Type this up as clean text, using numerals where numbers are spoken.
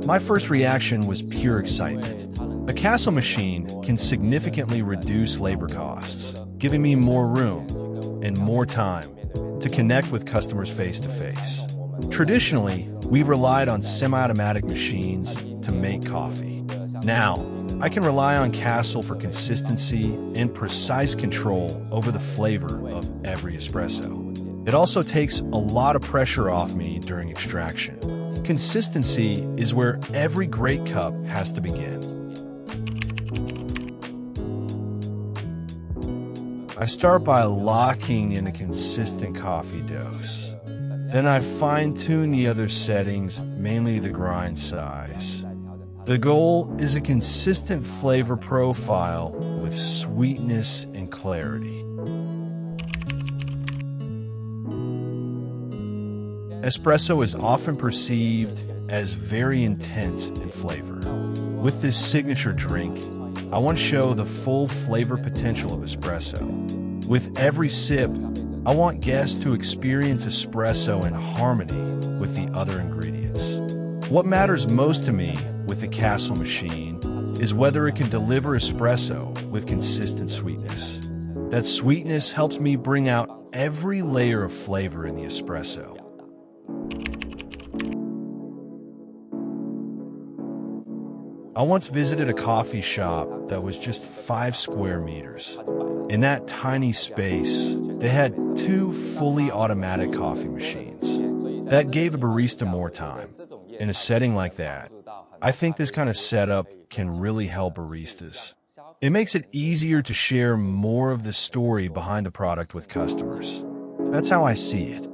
My first reaction was pure excitement. A Castle machine can significantly reduce labor costs, giving me more room and more time to connect with customers face-to-face. Traditionally, we relied on semi-automatic machines to make coffee. Now, I can rely on Castle for consistency and precise control over the flavor of every espresso. It also takes a lot of pressure off me during extraction. Consistency is where every great cup has to begin. I start by locking in a consistent coffee dose. Then I fine-tune the other settings, mainly the grind size. The goal is a consistent flavor profile with sweetness and clarity. Espresso is often perceived as very intense in flavor. With this signature drink, I want to show the full flavor potential of espresso. With every sip, I want guests to experience espresso in harmony with the other ingredients. What matters most to me with the Castle machine is whether it can deliver espresso with consistent sweetness. That sweetness helps me bring out every layer of flavor in the espresso. I once visited a coffee shop that was just 5 square meters. In that tiny space, they had 2 fully automatic coffee machines. That gave a barista more time. In a setting like that, I think this kind of setup can really help baristas. It makes it easier to share more of the story behind the product with customers. That's how I see it.